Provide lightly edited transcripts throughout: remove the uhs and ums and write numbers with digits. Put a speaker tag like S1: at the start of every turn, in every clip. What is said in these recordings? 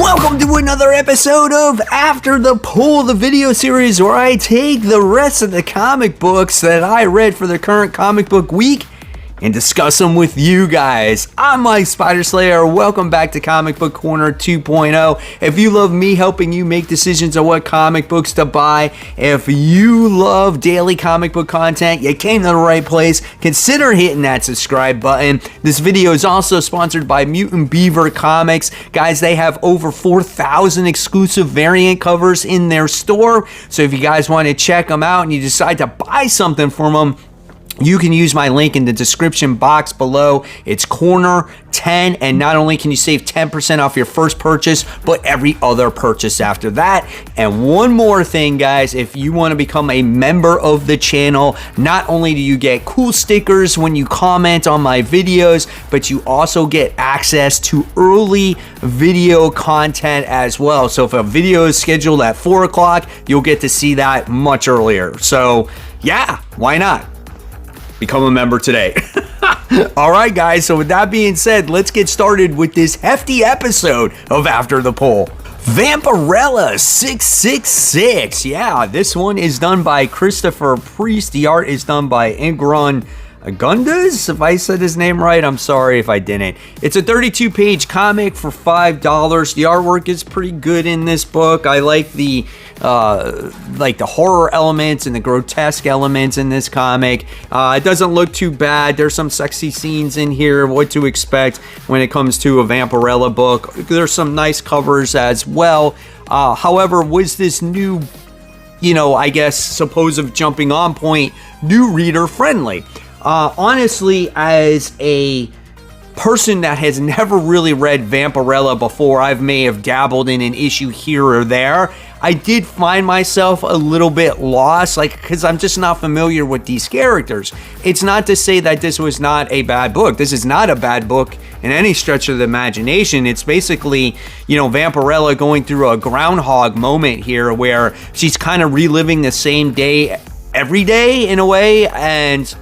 S1: Welcome to another episode of After the Pull, the video series where I take the rest of the comic books that I read for the current comic book week and discuss them with you guys. I'm Mike Spider Slayer. Welcome back to Comic Book Corner 2.0. If you love me helping you make decisions on what comic books to buy, if you love daily comic book content, you came to the right place. Consider hitting that subscribe button. This video is also sponsored by Mutant Beaver Comics. Guys, they have over 4,000 exclusive variant covers in their store. So if you guys want to check them out and you decide to buy something from them, you can use my link in the description box below. It's Corner 10, and not only can you save 10% off your first purchase, but every other purchase after that. And one more thing, guys, if you want to become a member of the channel, not only do you get cool stickers when you comment on my videos, but you also get access to early video content as well. So if a video is scheduled at 4 o'clock, you'll get to see that much earlier. So yeah, why not? Become a member today. All right, guys. So with that being said, let's get started with this hefty episode of After the Pull. Vampirella 666. Yeah, this one is done by Christopher Priest. The art is done by Ingron Gundas, if I said his name right. I'm sorry if I didn't. It's a 32-page comic for $5. The artwork is pretty good in this book. I like the horror elements and the grotesque elements in this comic. It doesn't look too bad. There's some sexy scenes in here, what to expect when it comes to a Vampirella book. There's some nice covers as well. However, was this new, I guess, supposed jumping on point, new reader friendly? Honestly, as a person that has never really read Vampirella before, I may have dabbled in an issue here or there. I did find myself a little bit lost, because I'm just not familiar with these characters. It's not to say that this was not a bad book. This is not a bad book in any stretch of the imagination. It's basically, Vampirella going through a groundhog moment here where she's kind of reliving the same day every day in a way, and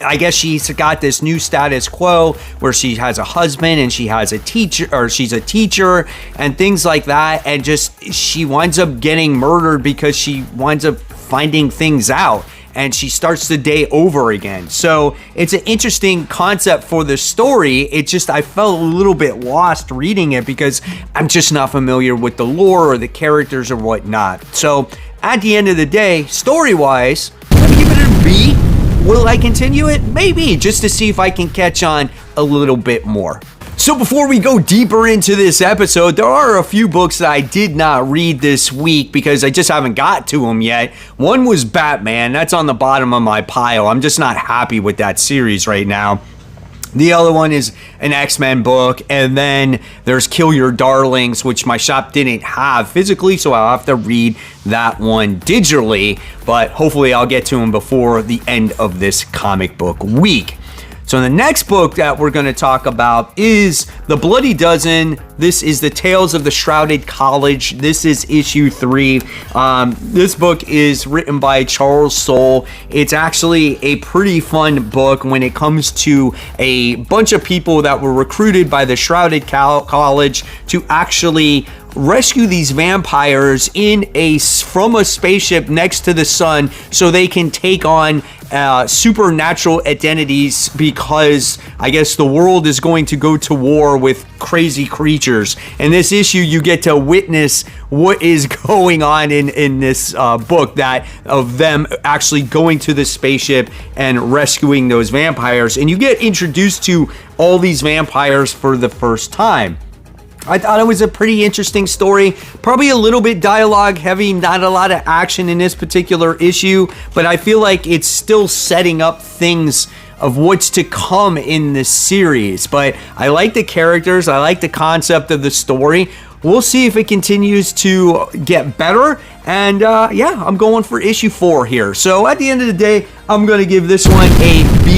S1: I guess she's got this new status quo where she has a husband and she has a teacher, or she's a teacher and things like that. And just, she winds up getting murdered because she winds up finding things out and she starts the day over again. So it's an interesting concept for the story. It just, I felt a little bit lost reading it because I'm just not familiar with the lore or the characters or whatnot. So at the end of the day, story-wise, let me give it a B. Will I continue it? Maybe, just to see if I can catch on a little bit more. So before we go deeper into this episode, there are a few books that I did not read this week because I just haven't got to them yet. One was Batman. That's on the bottom of my pile. I'm just not happy with that series right now. The other one is an X-Men book, and then there's Kill Your Darlings, which my shop didn't have physically, so I'll have to read that one digitally, but hopefully I'll get to them before the end of this comic book week. So the next book that we're going to talk about is The Bloody Dozen. This is the Tales of the Shrouded College. This is issue 3. This book is written by Charles Soule. It's actually a pretty fun book when it comes to a bunch of people that were recruited by the Shrouded College to actually rescue these vampires from a spaceship next to the sun so they can take on supernatural identities, because I guess the world is going to go to war with crazy creatures. In this issue, you get to witness what is going on in this book, that of them actually going to the spaceship and rescuing those vampires, and you get introduced to all these vampires for the first time. I thought it was a pretty interesting story, probably a little bit dialogue heavy, not a lot of action in this particular issue, but I feel like it's still setting up things of what's to come in this series. But I like the characters, I like the concept of the story. We'll see if it continues to get better And yeah, I'm going for issue 4 here. So at the end of the day, I'm going to give this one a B-.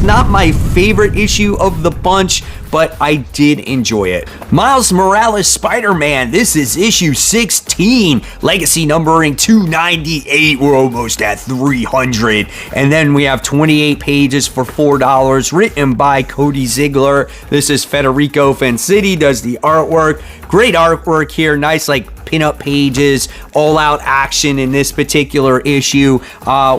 S1: Not my favorite issue of the bunch, but I did enjoy it. Miles Morales Spider-Man. This is issue 16, legacy numbering 298. We're almost at 300. And then we have 28 pages for $4, written by Cody Ziegler. This is Federico Fancetti does the artwork. Great artwork here. Nice, like, pin-up pages, all-out action in this particular issue.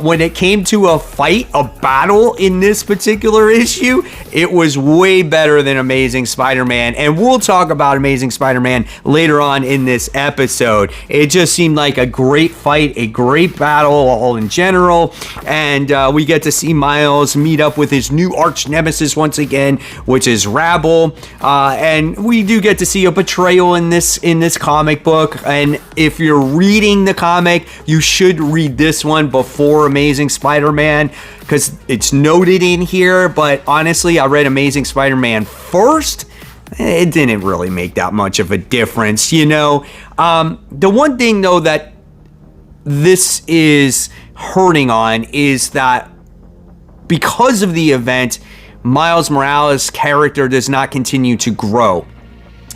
S1: When it came to a fight, a battle in this particular issue, it was way better than Amazing Spider-Man, and we'll talk about Amazing Spider-Man later on in this episode. It just seemed like a great fight, a great battle all in general, and we get to see Miles meet up with his new arch nemesis once again, which is Rabble, and we do get to see a betrayal in this comic book. And if you're reading the comic, you should read this one before Amazing Spider-Man, because it's noted in here. But honestly, I read Amazing Spider-Man first. It didn't really make that much of a difference, you know. The one thing, though, that this is hurting on is that because of the event, Miles Morales' character does not continue to grow.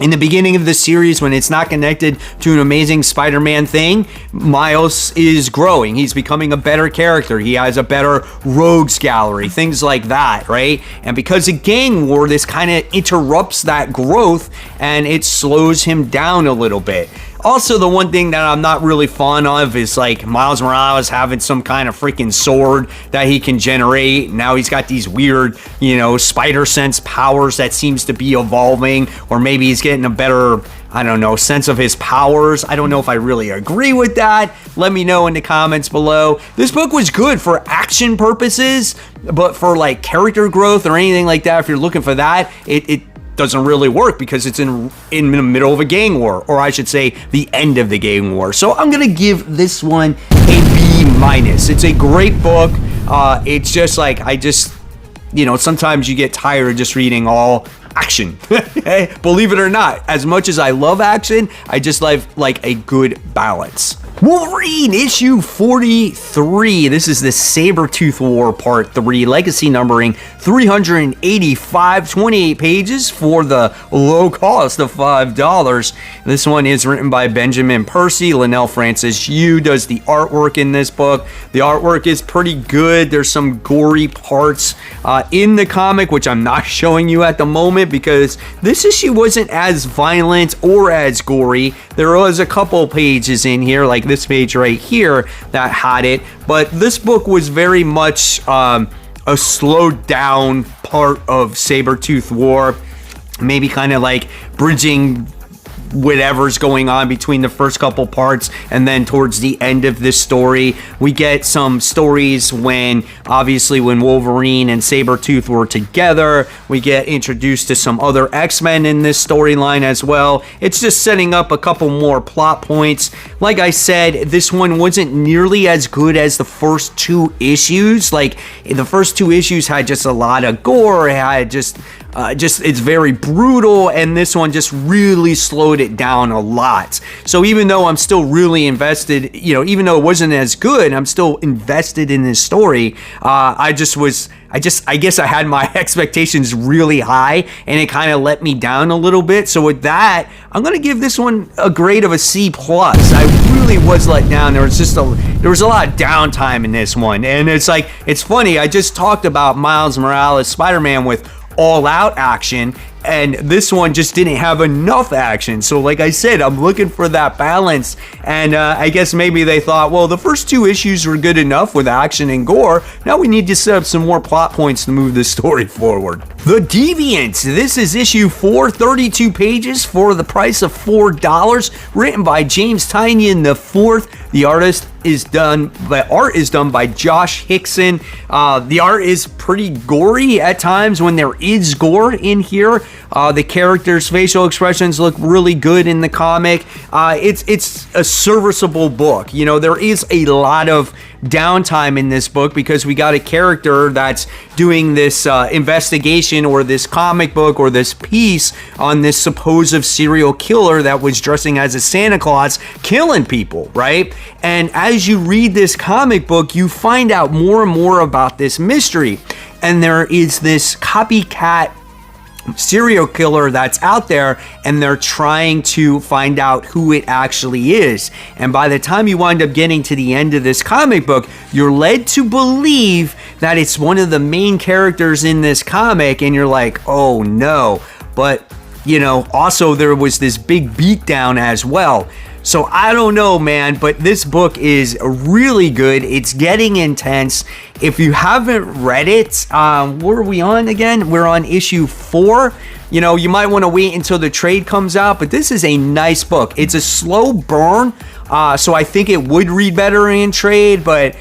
S1: In the beginning of the series, when it's not connected to an Amazing Spider-Man thing, Miles is growing. He's becoming a better character. He has a better rogues gallery, things like that, right? And because of Gang War, this kind of interrupts that growth and it slows him down a little bit. Also, the one thing that I'm not really fond of is like Miles Morales having some kind of freaking sword that he can generate. Now he's got these weird, you know, spider sense powers that seems to be evolving, or maybe he's getting a better, I don't know, sense of his powers. I don't know if I really agree with that. Let me know in the comments below. This book was good for action purposes, but for like character growth or anything like that, if you're looking for that, it doesn't really work because it's in the middle of a gang war, or I should say the end of the gang war. So I'm gonna give this one a B-. It's a great book. It's just like, you know, sometimes you get tired of just reading all action. Believe it or not, as much as I love action, I just like a good balance. Wolverine issue 43. This is the Sabertooth War part 3, legacy numbering 385, 28 pages for the low cost of $5. This one is written by Benjamin Percy. Linnell Francis Yu does the artwork in this book. The artwork is pretty good. There's some gory parts in the comic, which I'm not showing you at the moment because this issue wasn't as violent or as gory. There was a couple pages in here, like this page right here, that had it, but this book was very much a slowed down part of Sabertooth War, maybe kind of like bridging whatever's going on between the first couple parts and then towards the end of this story. We get some stories when Wolverine and Sabertooth were together. We get introduced to some other X-Men in this storyline as well. It's just setting up a couple more plot points. Like I said, this one wasn't nearly as good as the first 2 issues. Like, the first 2 issues had just a lot of gore. It had it's very brutal, and this one just really slowed it down a lot. So even though I'm still really invested, you know, even though it wasn't as good, I'm still invested in this story. I guess I had my expectations really high, and it kind of let me down a little bit. So with that, I'm gonna give this one a grade of a C+. I really was let down. There was a lot of downtime in this one, and it's funny. I just talked about Miles Morales Spider-Man with all-out action, and this one just didn't have enough action. So like I said, I'm looking for that balance, and I guess maybe they thought, well, the first 2 issues were good enough with action and gore. Now we need to set up some more plot points to move this story forward. The Deviant. This is issue 4, 32 pages for the price of $4, written by James Tynion IV. The artist, art is done by Josh Hickson. The art is pretty gory at times when there is gore in here. The characters' facial expressions look really good in the comic. It's a serviceable book. You know, there is a lot of downtime in this book because we got a character that's doing this investigation or this comic book or this piece on this supposed serial killer that was dressing as a Santa Claus killing people, right? And as you read this comic book, you find out more and more about this mystery. And there is this copycat serial killer that's out there, and they're trying to find out who it actually is. And by the time you wind up getting to the end of this comic book, you're led to believe that it's one of the main characters in this comic, and you're like, oh no. But, you know, also there was this big beatdown as well. So I don't know, man, but this book is really good. It's getting intense. If you haven't read it, where are we on again? We're on issue 4. You know, you might want to wait until the trade comes out, but this is a nice book. It's a slow burn, so I think it would read better in trade, but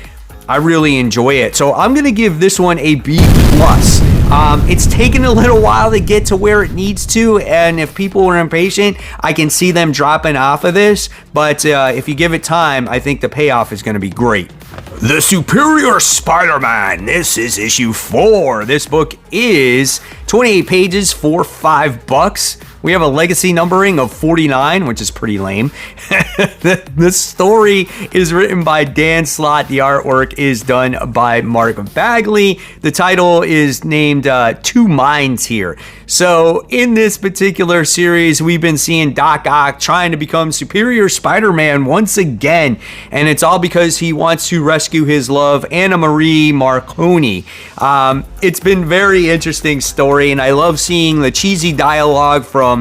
S1: I really enjoy it. So I'm going to give this one a B+. It's taken a little while to get to where it needs to, and if people are impatient, I can see them dropping off of this, but if you give it time, I think the payoff is going to be great. The Superior Spider-Man. This is issue 4. This book is 28 pages for $5. We have a legacy numbering of 49, which is pretty lame. The story is written by Dan Slott. The artwork is done by Mark Bagley. The title is named Two Minds here. So in this particular series, we've been seeing Doc Ock trying to become Superior Spider-Man once again. And it's all because he wants to rescue his love, Anna Marie Marconi. It's been very interesting story, and I love seeing the cheesy dialogue from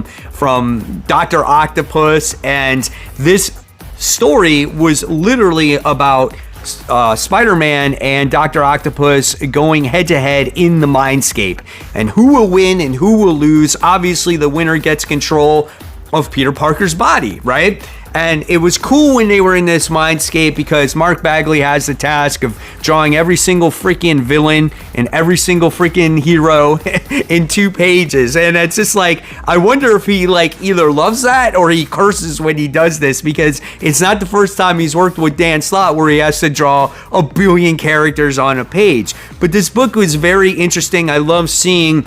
S1: Dr. Octopus, and this story was literally about Spider-Man and Dr. Octopus going head-to-head in the Mindscape, and who will win and who will lose. Obviously, the winner gets control of Peter Parker's body, right? And it was cool when they were in this Mindscape because Mark Bagley has the task of drawing every single freaking villain and every single freaking hero in 2 pages. And it's just like, I wonder if he like either loves that or he curses when he does this, because it's not the first time he's worked with Dan Slott where he has to draw a billion characters on a page. But this book was very interesting. I love seeing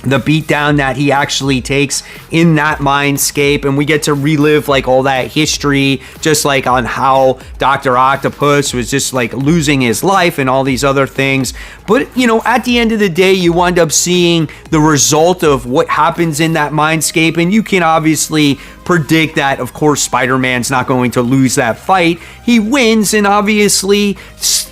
S1: the beatdown that he actually takes in that Mindscape, and we get to relive like all that history, just like on how Dr. Octopus was just like losing his life and all these other things. But you know, at the end of the day, you wind up seeing the result of what happens in that Mindscape, and you can obviously predict that, of course, Spider-Man's not going to lose that fight. He wins, and obviously,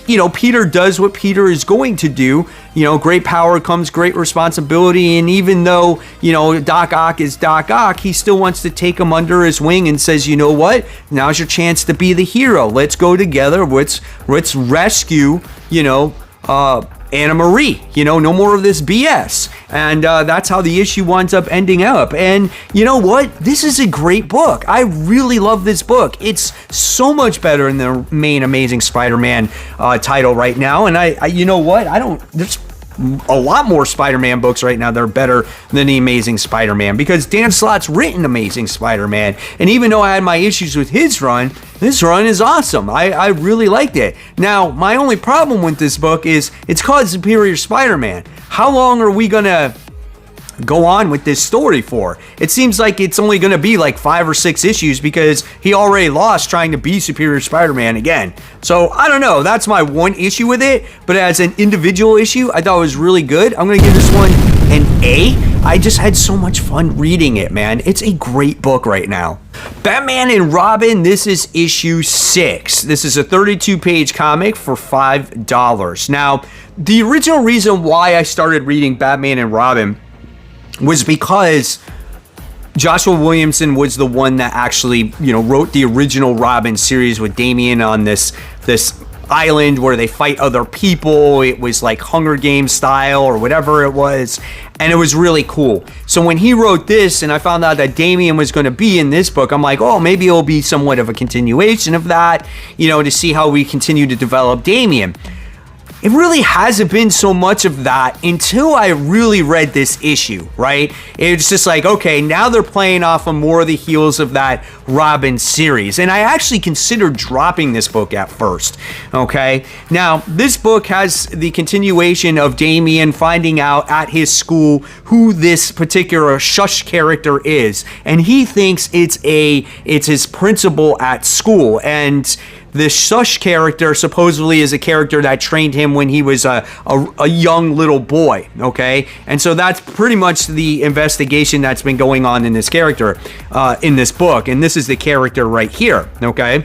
S1: you know, Peter does what Peter is going to do. You know, great power comes great responsibility, and even though, you know, Doc Ock is Doc Ock, he still wants to take him under his wing and says, you know what, now's your chance to be the hero. Let's go together. Let's rescue, you know, Anna Marie, you know, no more of this BS. And that's how the issue winds up ending up. And you know what? This is a great book. I really love this book. It's so much better than the main Amazing Spider-Man title right now. And I you know what? There's a lot more Spider-Man books right now that are better than the Amazing Spider-Man, because Dan Slott's written Amazing Spider-Man, and even though I had my issues with his run, this run is awesome. I really liked it. Now, my only problem with this book is it's called Superior Spider-Man. How long are we gonna go on with this story for? It seems like it's only going to be like 5 or 6 issues because he already lost trying to be Superior Spider-Man again. So I don't know, that's my one issue with it, but as an individual issue, I thought it was really good. I'm going to give this one an A. I just had so much fun reading it, man. It's a great book right now. Batman and Robin, this is issue 6. This is a 32-page comic for $5. Now, the original reason why I started reading Batman and Robin was because Joshua Williamson was the one that actually, you know, wrote the original Robin series with Damian on this island where they fight other people. It was like Hunger Games style or whatever it was, and it was really cool. So when he wrote this and I found out that Deviant was going to be in this book, I'm like, oh, maybe it'll be somewhat of a continuation of that, you know, to see how we continue to develop Deviant. It really hasn't been so much of that until I really read this issue, right? It's just like, okay, now they're playing off of more of the heels of that Robin series. And I actually considered dropping this book at first, okay? Now, this book has the continuation of Deviant finding out at his school who this particular Shush character is. And he thinks it's his principal at school. And the Shush character supposedly is a character that trained him when he was a young little boy, okay? And so that's pretty much the investigation that's been going on in this character, in this book. And this is the character right here, okay?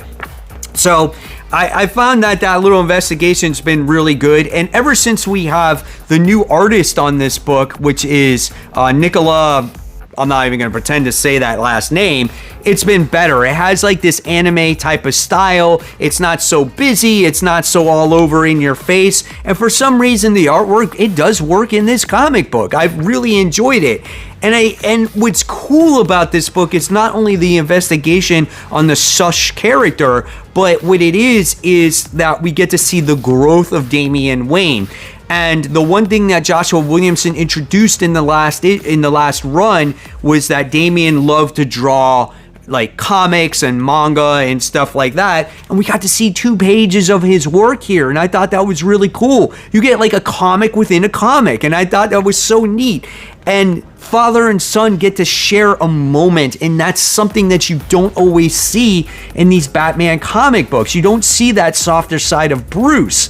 S1: So I found that little investigation's been really good. And ever since we have the new artist on this book, which is Nicola, I'm not even going to pretend to say that last name, it's been better. It has like this anime type of style. It's not so busy. It's not so all over in your face. And for some reason, the artwork, it does work in this comic book. I've really enjoyed it. And what's cool about this book is not only the investigation on the Shush character, but what it is that we get to see the growth of Damian Wayne. And the one thing that Joshua Williamson introduced in the last run was that Damian loved to draw like comics and manga and stuff like that, and we got to see 2 pages of his work here, and I thought that was really cool. You get like a comic within a comic, and I thought that was so neat. And father and son get to share a moment, and that's something that you don't always see in these Batman comic books. You don't see that softer side of Bruce.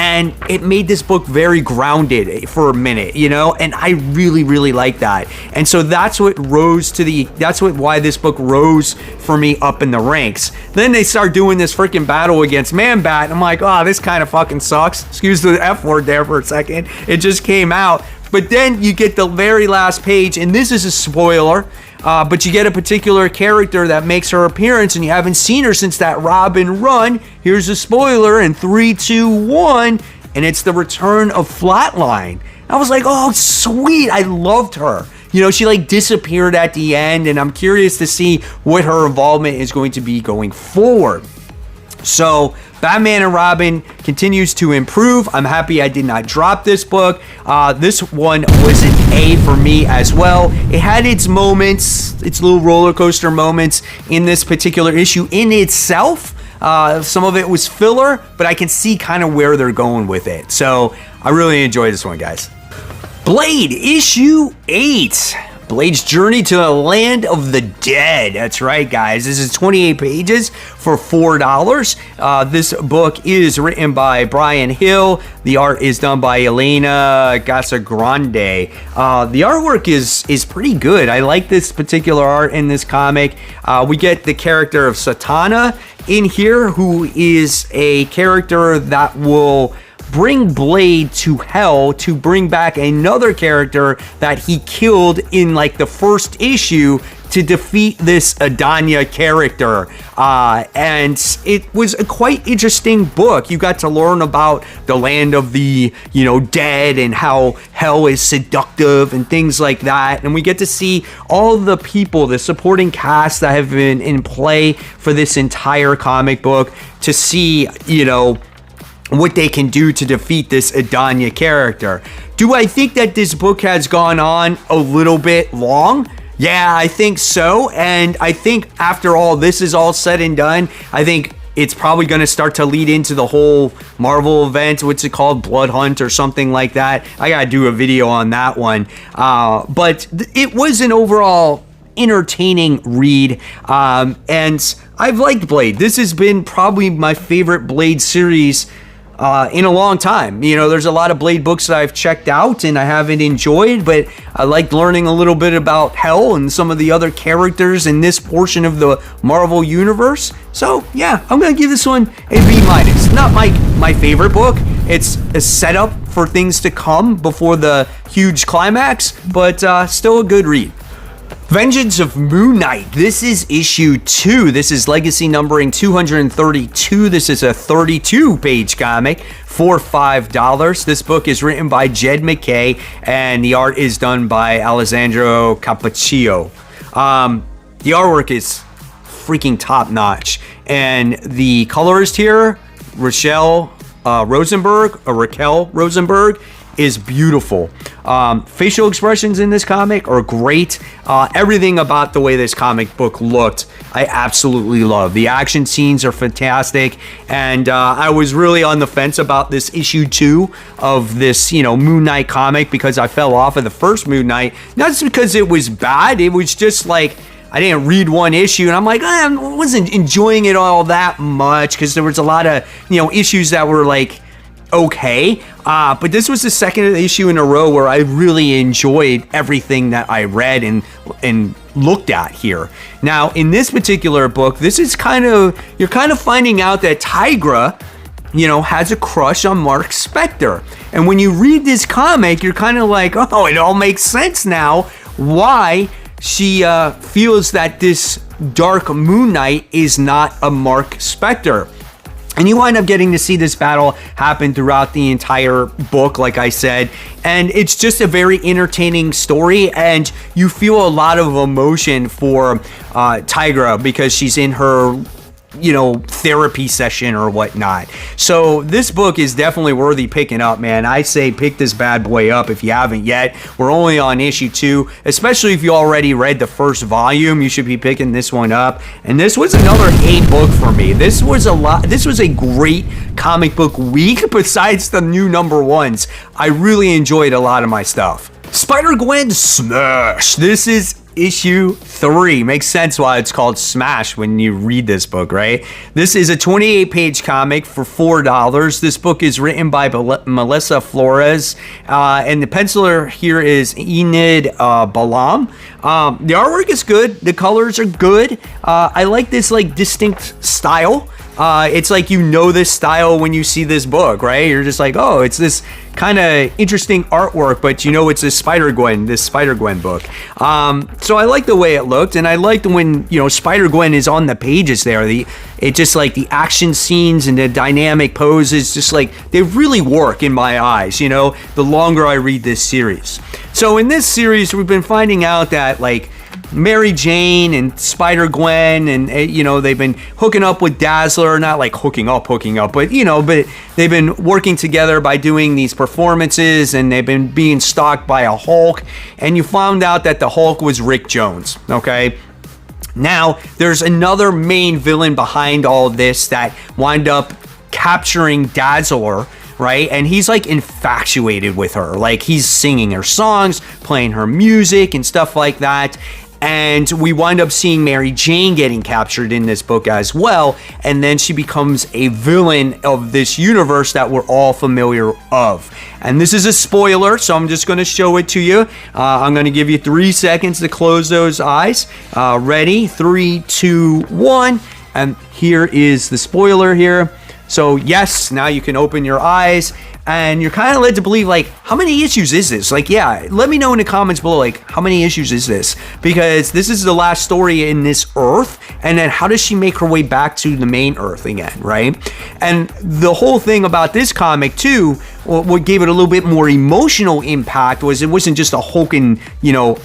S1: And it made this book very grounded for a minute, you know, and I really, really like that. And so that's why this book rose for me up in the ranks. Then they start doing this freaking battle against Man-Bat, and I'm like, oh, this kind of fucking sucks. Excuse the F word there for a second. It just came out. But then you get the very last page, and this is a spoiler, but you get a particular character that makes her appearance, and you haven't seen her since that Robin run. Here's a spoiler in 3, 2, 1, and it's the return of Flatline. I was like, oh, sweet. I loved her. You know, she like disappeared at the end, and I'm curious to see what her involvement is going to be going forward. So Batman and Robin continues to improve. I'm happy I did not drop this book. This one was an A for me as well. It had its moments, its little roller coaster moments in this particular issue in itself. Some of it was filler, but I can see kind of where they're going with it. So I really enjoyed this one, guys. Blade issue 8. Blade's Journey to the Land of the Dead. That's right, guys. This is 28 pages for $4. This book is written by Brian Hill. The art is done by Elena Casagrande. The artwork is pretty good. I like this particular art in this comic. We get the character of Satana in here, who is a character that will bring Blade to hell to bring back another character that he killed in like the first issue to defeat this Adanya character. And it was a quite interesting book. You got to learn about the land of the, dead and how hell is seductive and things like that. And we get to see all the people, the supporting cast that have been in play for this entire comic book to see, what they can do to defeat this Adanya character. Do I think that this book has gone on a little bit long? Yeah, I think so. And I think after all this is all said and done, I think it's probably going to start to lead into the whole Marvel event. What's it called? Blood Hunt or something like that. I got to do a video on that one. But it was an overall entertaining read. And I've liked Blade. This has been probably my favorite Blade series in a long time. There's a lot of Blade books that I've checked out and I haven't enjoyed, but I like learning a little bit about Hell and some of the other characters in this portion of the Marvel Universe. So yeah, I'm gonna give this one a B-. Not my favorite book. It's a setup for things to come before the huge climax, but still a good read. Vengeance of Moon Knight. This is issue 2. This is legacy numbering 232. This is a 32-page comic for $5. This book is written by Jed McKay, and the art is done by Alessandro Cappuccio. The artwork is freaking top-notch, and the colorist here, Raquel Rosenberg, is beautiful. Facial expressions in this comic are great. Everything about the way this comic book looked, I absolutely love. The action scenes are fantastic, and I was really on the fence about this issue 2 of this, Moon Knight comic, because I fell off of the first Moon Knight. Not just because it was bad, it was just like, I didn't read one issue, and I'm like, I wasn't enjoying it all that much, because there was a lot of, issues that were like, okay, but this was the second issue in a row where I really enjoyed everything that I read and looked at here. Now, in this particular book, this is you're kind of finding out that Tigra, has a crush on Mark Spector. And when you read this comic, you're kind of like, oh, it all makes sense now why she feels that this Dark Moon Knight is not a Mark Spector. And you wind up getting to see this battle happen throughout the entire book, like I said. And it's just a very entertaining story, and you feel a lot of emotion for Tigra because she's in her therapy session or whatnot. So this book is definitely worthy picking up, man. I say pick this bad boy up if you haven't yet. We're only on issue 2, especially if you already read the first volume. You should be picking this one up. And this was another A book for me. This was a great comic book week besides the new number ones. I really enjoyed a lot of my stuff. Spider-Gwen Smash. This is issue 3. Makes sense why it's called Smash when you read this book, right? This is a 28-page comic for $4. This book is written by Melissa Flores, and the penciler here is Enid Balam. The artwork is good. The colors are good. I like this distinct style. It's like this style when you see this book, right? You're just like, oh, it's this kind of interesting artwork, but it's this Spider-Gwen book. So I like the way it looked, and I liked when, Spider-Gwen is on the pages there. It just like the action scenes and the dynamic poses, just like they really work in my eyes, the longer I read this series. So in this series, we've been finding out that Mary Jane and Spider-Gwen, and they've been hooking up with Dazzler, not like hooking up, but but they've been working together by doing these performances, and they've been being stalked by a Hulk, and you found out that the Hulk was Rick Jones, okay? Now, there's another main villain behind all this that wind up capturing Dazzler, right? And he's infatuated with her. He's singing her songs, playing her music and stuff like that. And we wind up seeing Mary Jane getting captured in this book as well. And then she becomes a villain of this universe that we're all familiar of. And this is a spoiler, so I'm just going to show it to you. I'm going to give you 3 seconds to close those eyes. Ready? 3, 2, 1. And here is the spoiler here. So yes, now you can open your eyes, and you're kind of led to believe, how many issues is this? Let me know in the comments below, how many issues is this? Because this is the last story in this Earth, and then how does she make her way back to the main Earth again, right? And the whole thing about this comic, too, what gave it a little bit more emotional impact was it wasn't just a Hulk and,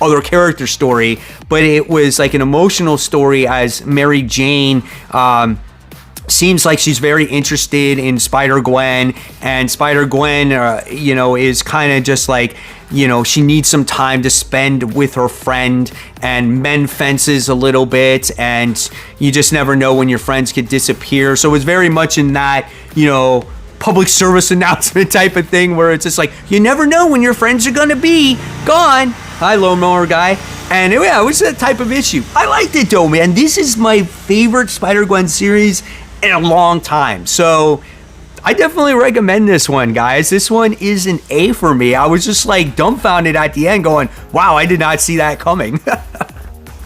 S1: other character story, but it was an emotional story as Mary Jane, seems like she's very interested in Spider-Gwen, and Spider-Gwen, is kind of just she needs some time to spend with her friend and mend fences a little bit, and you just never know when your friends could disappear. So it's very much in that, public service announcement type of thing where it's just you never know when your friends are going to be gone. Hi, lawnmower guy. And yeah, it was that type of issue. I liked it though, man. This is my favorite Spider-Gwen series in a long time. So I definitely recommend this one, guys. This one is an A for me. I was just dumbfounded at the end going, wow, I did not see that coming.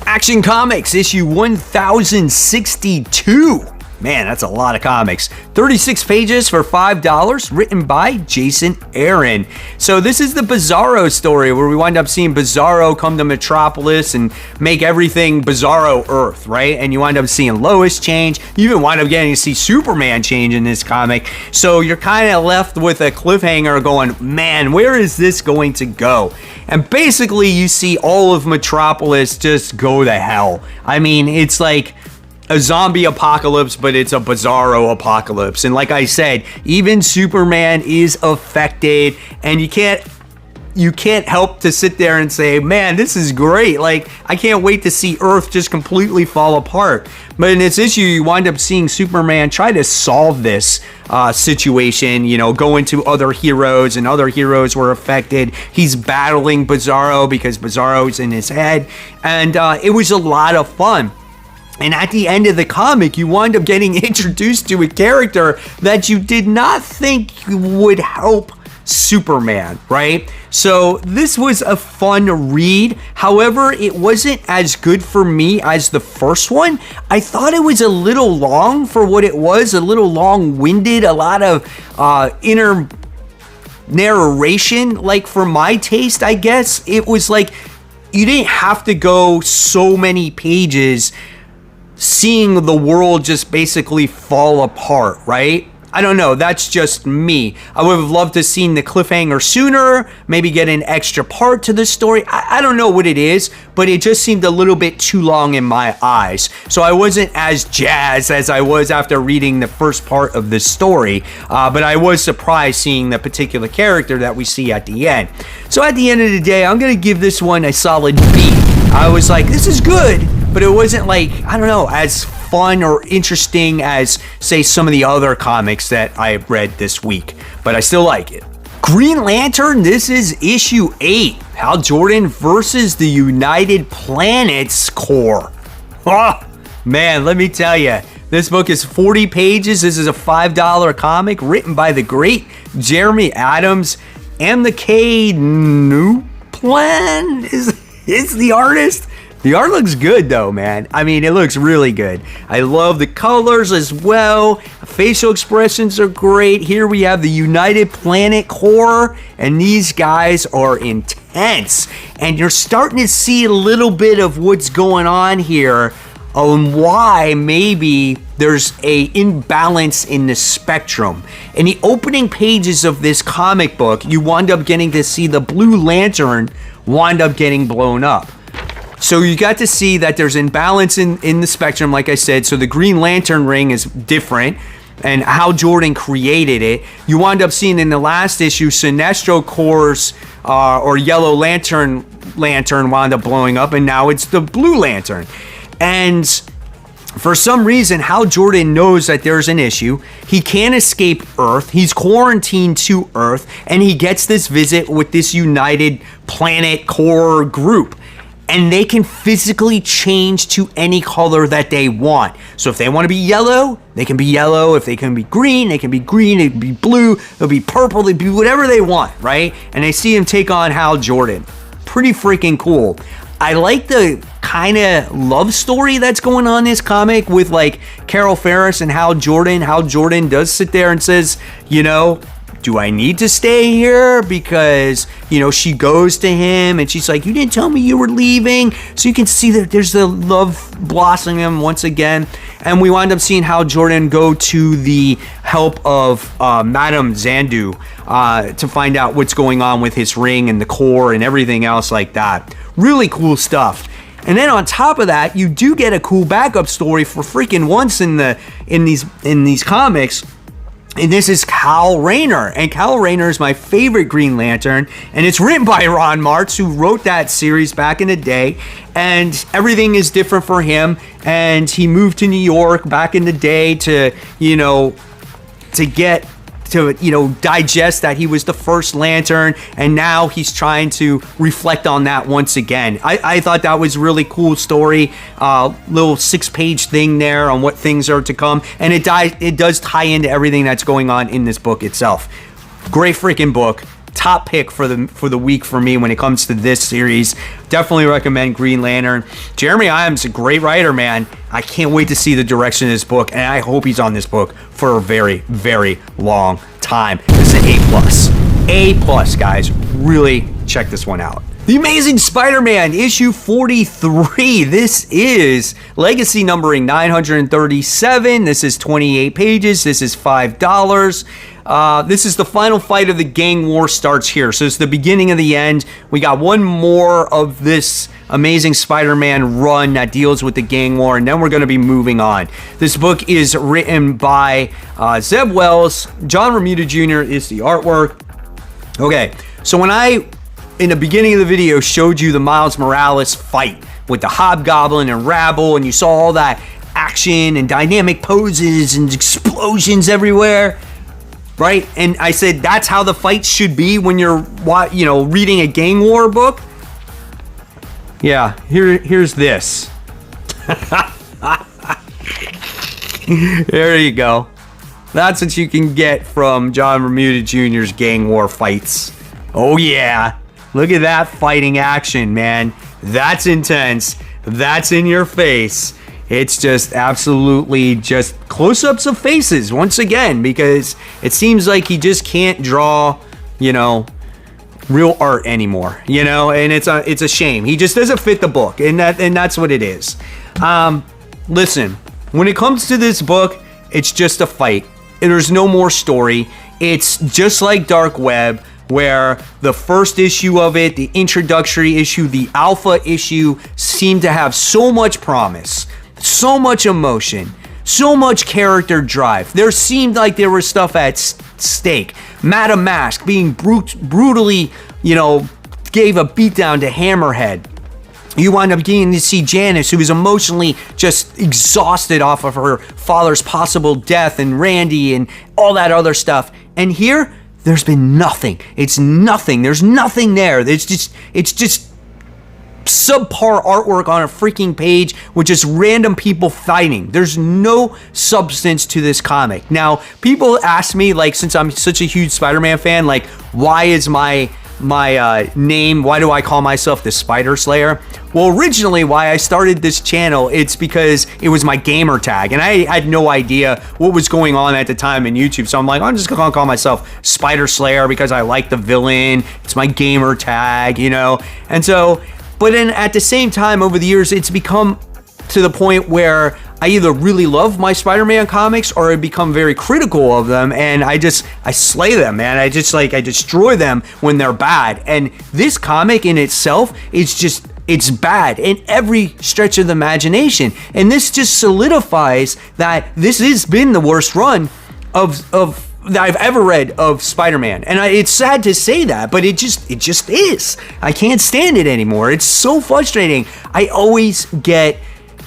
S1: Action Comics issue 1062. Man, that's a lot of comics. 36 pages for $5, written by Jason Aaron. So this is the Bizarro story where we wind up seeing Bizarro come to Metropolis and make everything Bizarro Earth, right? And you wind up seeing Lois change. You even wind up getting to see Superman change in this comic. So you're kind of left with a cliffhanger going, man, where is this going to go? And basically you see all of Metropolis just go to hell. I mean, it's like a zombie apocalypse, but it's a Bizarro apocalypse. And like I said, even Superman is affected, and you can't help to sit there and say, man, this is great. Like, I can't wait to see Earth just completely fall apart. But in this issue, you wind up seeing Superman try to solve this situation, you know, go into other heroes, and other heroes were affected. He's battling Bizarro because Bizarro's in his head. And it was a lot of fun. And at the end of the comic, you wind up getting introduced to a character that you did not think would help Superman, right? So this was a fun read. However, it wasn't as good for me as the first one. I thought it was a little long for what it was, a little long-winded, a lot of inner narration. Like, for my taste, I guess, it was like you didn't have to go so many pages seeing the world just basically fall apart, right? I don't know, that's just me. I would have loved to have seen the cliffhanger sooner, maybe get an extra part to the story. I don't know what it is, but it just seemed a little bit too long in my eyes. So I wasn't as jazzed as I was after reading the first part of the story, but I was surprised seeing the particular character that we see at the end. So at the end of the day, I'm going to give this one a solid B. I was like, this is good, but it wasn't like, I don't know, as fun or interesting as, say, some of the other comics that I read this week, but I still like it. Green Lantern, this is issue 8, Hal Jordan versus the United Planets Corps. Oh, man, let me tell you, this book is 40 pages. This is a $5 comic written by the great Jeremy Adams, and the K. New Plan is the artist. The art looks good though, man. I mean, it looks really good. I love the colors as well. Facial expressions are great. Here we have the United Planet Corps, and these guys are intense. And you're starting to see a little bit of what's going on here, on why maybe there's a imbalance in the spectrum. In the opening pages of this comic book, you wind up getting to see the Blue Lantern wind up getting blown up. So you got to see that there's imbalance in the spectrum, like I said. So the Green Lantern ring is different, and how Jordan created it. You wind up seeing in the last issue, Sinestro Corps' or Yellow Lantern wound up blowing up, and now it's the Blue Lantern. And for some reason, Hal Jordan knows that there's an issue. He can't escape Earth. He's quarantined to Earth, and he gets this visit with this United Planet Corps group. And they can physically change to any color that they want. So if they want to be yellow, they can be yellow. If they can be green, they can be green. They can be blue. They'll be purple. They be whatever they want, right? And they see him take on Hal Jordan. Pretty freaking cool. I like the kind of love story that's going on in this comic with like Carol Ferris and Hal Jordan. Hal Jordan does sit there and says, you know, do I need to stay here? Because, you know, she goes to him and she's like, you didn't tell me you were leaving. So you can see that there's the love blossoming once again. And we wind up seeing Hal Jordan go to the help of Madame Xandu to find out what's going on with his ring and the core and everything else like that. Really cool stuff. And then on top of that, you do get a cool backup story for freaking once in these comics. And this is Kal Rayner. And Kal Rayner is my favorite Green Lantern. And it's written by Ron Martz, who wrote that series back in the day. And everything is different for him. And he moved to New York back in the day to, digest that he was the first Lantern, and now he's trying to reflect on that once again. I thought that was a really cool story, little 6-page thing there on what things are to come, and it does tie into everything that's going on in this book itself. Great freaking book. top pick for the week for me when it comes to this series. Definitely recommend Green Lantern. Jeremy Irons a great writer, man. I can't wait to see the direction of this book, and I hope he's on this book for a very, very long time. This is an A+, guys. Really check this one out. The Amazing Spider-Man, issue 43. This is legacy numbering 937. This is 28 pages. This is $5. This is the final fight of the gang war starts here. So it's the beginning of the end. We got one more of this Amazing Spider-Man run that deals with the gang war, and then we're going to be moving on. This book is written by Zeb Wells. John Romita Jr. is the artwork. Okay, so when I in the beginning of the video showed you the Miles Morales fight with the Hobgoblin and Rabble, and you saw all that action and dynamic poses and explosions everywhere, right? And I said that's how the fight should be when you're, reading a gang war book. Yeah, here's this. There you go. That's what you can get from John Romita Jr.'s gang war fights. Oh yeah. Look at that fighting action, man. That's intense. That's in your face. It's just absolutely just close-ups of faces once again, because it seems like he just can't draw, real art anymore, and it's a shame. He just doesn't fit the book, and that's what it is. Listen, when it comes to this book, it's just a fight. There's no more story. It's just like Dark Web, where the first issue of it, the introductory issue, the alpha issue, seemed to have so much promise, so much emotion, so much character drive. There seemed like there was stuff at stake. Madame Mask being brutally, gave a beatdown to Hammerhead. You wind up getting to see Janice, who was emotionally just exhausted off of her father's possible death, and Randy and all that other stuff. And here, there's been nothing. It's nothing. There's nothing there. It's just subpar artwork on a freaking page with just random people fighting. There's no substance to this comic. Now, people ask me, since I'm such a huge Spider-Man fan, why is my name, why do I call myself the Spider Slayer? Well, originally why I started this channel, it's because it was my gamer tag, and I had no idea what was going on at the time in YouTube. So I'm just gonna call myself Spider Slayer because I like the villain. It's my gamer tag, And so, but then at the same time, over the years, it's become to the point where I either really love my Spider-Man comics or I become very critical of them, and I slay them, man. I destroy them when they're bad. And this comic in itself is it's bad in every stretch of the imagination. And this just solidifies that this has been the worst run of that I've ever read of Spider-Man. And it's sad to say that, but it just is. I can't stand it anymore. It's so frustrating. I always get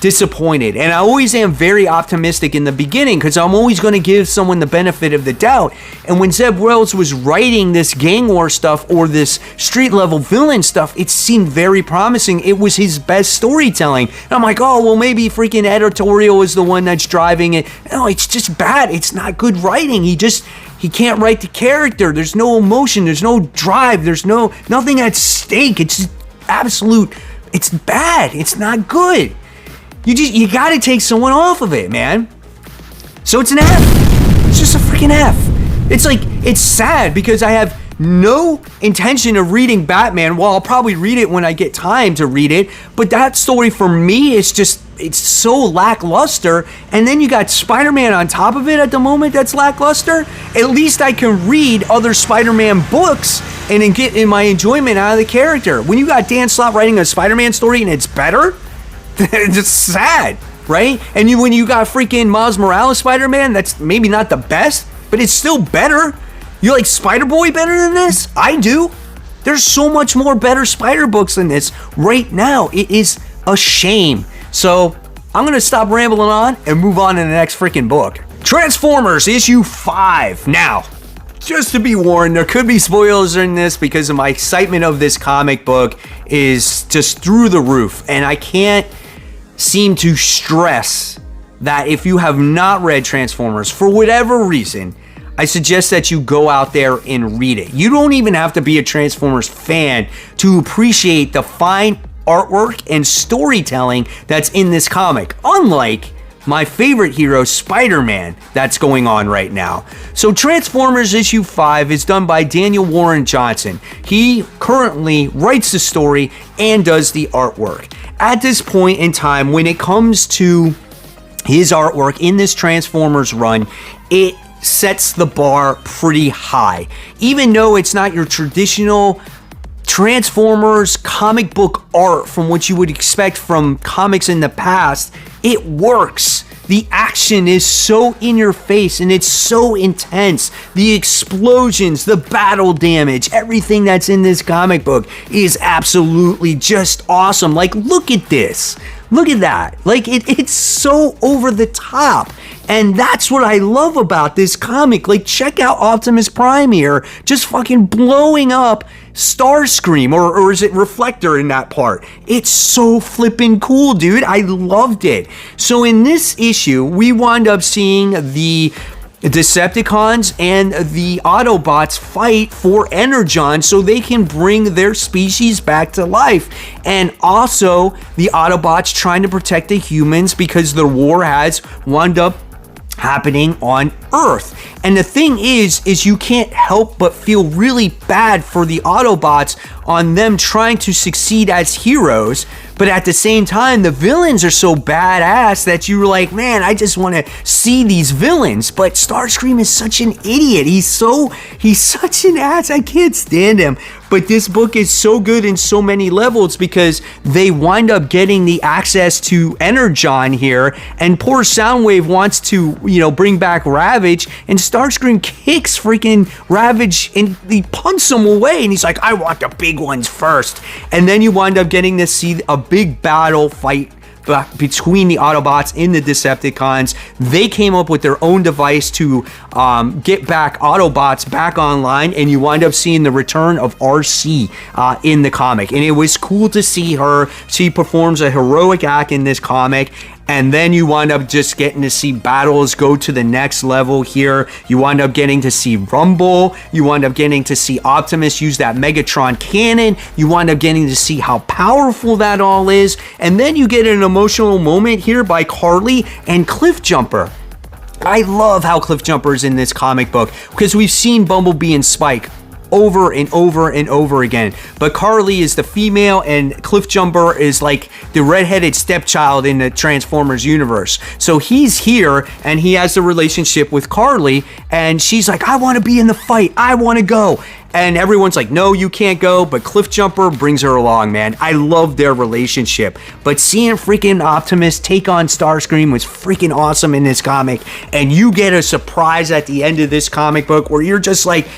S1: disappointed, and I always am very optimistic in the beginning because I'm always going to give someone the benefit of the doubt. And when Zeb Wells was writing this gang war stuff or this street level villain stuff, it seemed very promising. It was his best storytelling, and I'm like, oh well, maybe freaking editorial is the one that's driving it. No, it's just bad. It's not good writing. He can't write the character. There's no emotion, there's no drive, there's nothing at stake. It's just absolute, it's bad. It's not good. You gotta take someone off of it, man. So it's an F. It's just a freaking F. It's sad because I have no intention of reading Batman. Well, I'll probably read it when I get time to read it, but that story for me is it's so lackluster. And then you got Spider-Man on top of it at the moment that's lackluster. At least I can read other Spider-Man books and then get my enjoyment out of the character. When you got Dan Slott writing a Spider-Man story and it's better, it's just sad, right? And when you got freaking Miles Morales Spider-Man, that's maybe not the best, but it's still better. You like Spider-Boy better than this? I do. There's so much more better Spider books than this right now. It is a shame. So I'm going to stop rambling on and move on to the next freaking book. Transformers issue 5. Now, just to be warned, there could be spoilers in this because of my excitement of this comic book is just through the roof. And I can't seem to stress that if you have not read Transformers for whatever reason, I suggest that you go out there and read it. You don't even have to be a Transformers fan to appreciate the fine artwork and storytelling that's in this comic, unlike my favorite hero, Spider-Man, that's going on right now. So Transformers issue 5 is done by Daniel Warren Johnson. He currently writes the story and does the artwork. At this point in time, when it comes to his artwork in this Transformers run, it sets the bar pretty high. Even though it's not your traditional Transformers comic book art from what you would expect from comics in the past, it works. The action is so in your face and it's so intense. The explosions, the battle damage, everything that's in this comic book is absolutely just awesome. Like, look at this. Look at that. Like, it's so over the top. And that's what I love about this comic. Like, check out Optimus Prime here, just fucking blowing up Starscream, or is it Reflector in that part? It's so flippin' cool, dude. I loved it. So in this issue, we wind up seeing the Decepticons and the Autobots fight for Energon so they can bring their species back to life. And also, the Autobots trying to protect the humans because the war has wound up happening on Earth. And the thing is you can't help but feel really bad for the Autobots on them trying to succeed as heroes, but at the same time, the villains are so badass that you're like, man, I just want to see these villains. But Starscream is such an idiot. He's such an ass. I can't stand him. But this book is so good in so many levels because they wind up getting the access to Energon here, and poor Soundwave wants to, bring back Ravage, and Starscream kicks freaking Ravage and he punts him away, and he's like, I want the big ones first. And then you wind up getting to see a big battle fight between the Autobots and the Decepticons. They came up with their own device to get back Autobots back online, and you wind up seeing the return of RC in the comic. And it was cool to see her. She performs a heroic act in this comic. And then you wind up just getting to see battles go to the next level here. You wind up getting to see Rumble. You wind up getting to see Optimus use that Megatron cannon. You wind up getting to see how powerful that all is. And then you get an emotional moment here by Carly and Cliffjumper. I love how Cliffjumper is in this comic book because we've seen Bumblebee and Spike over and over and over again. But Carly is the female and Cliffjumper is like the redheaded stepchild in the Transformers universe. So he's here and he has a relationship with Carly, and she's like, I want to be in the fight. I want to go. And everyone's like, no, you can't go. But Cliffjumper brings her along, man. I love their relationship. But seeing freaking Optimus take on Starscream was freaking awesome in this comic. And you get a surprise at the end of this comic book where you're just like,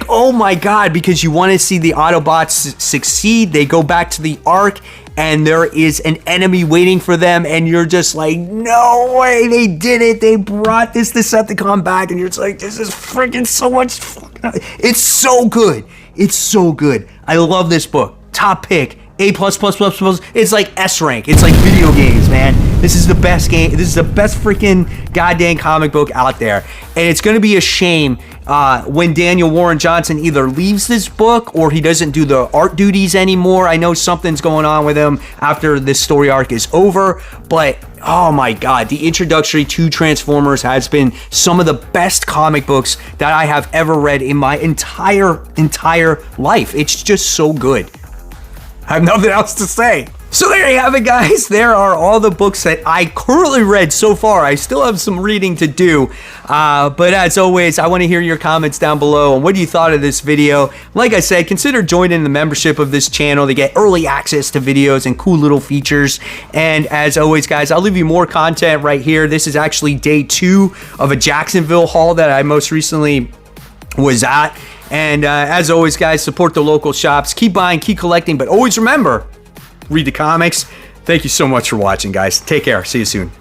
S1: oh my god, because you want to see the Autobots succeed. They go back to the Ark and there is an enemy waiting for them, and you're just like, no way, they did it. They brought this Decepticon back, and you're just like, this is freaking so much fun. It's so good. It's so good. I love this book. Top pick. A+++++. It's like S rank. It's like video games, man. This is the best game. This is the best freaking goddamn comic book out there. And it's going to be a shame when Daniel Warren Johnson either leaves this book or he doesn't do the art duties anymore. I know something's going on with him after this story arc is over, but oh my god, the introductory to Transformers has been some of the best comic books that I have ever read in my entire life. It's just so good. I have nothing else to say. So there you have it, guys. There are all the books that I currently read so far. I still have some reading to do. But as always, I want to hear your comments down below on what you thought of this video. Like I said, consider joining the membership of this channel to get early access to videos and cool little features. And as always, guys, I'll leave you more content right here. This is actually day 2 of a Jacksonville haul that I most recently was at. And as always, guys, support the local shops. Keep buying, keep collecting, but always remember, read the comics. Thank you so much for watching, guys. Take care. See you soon.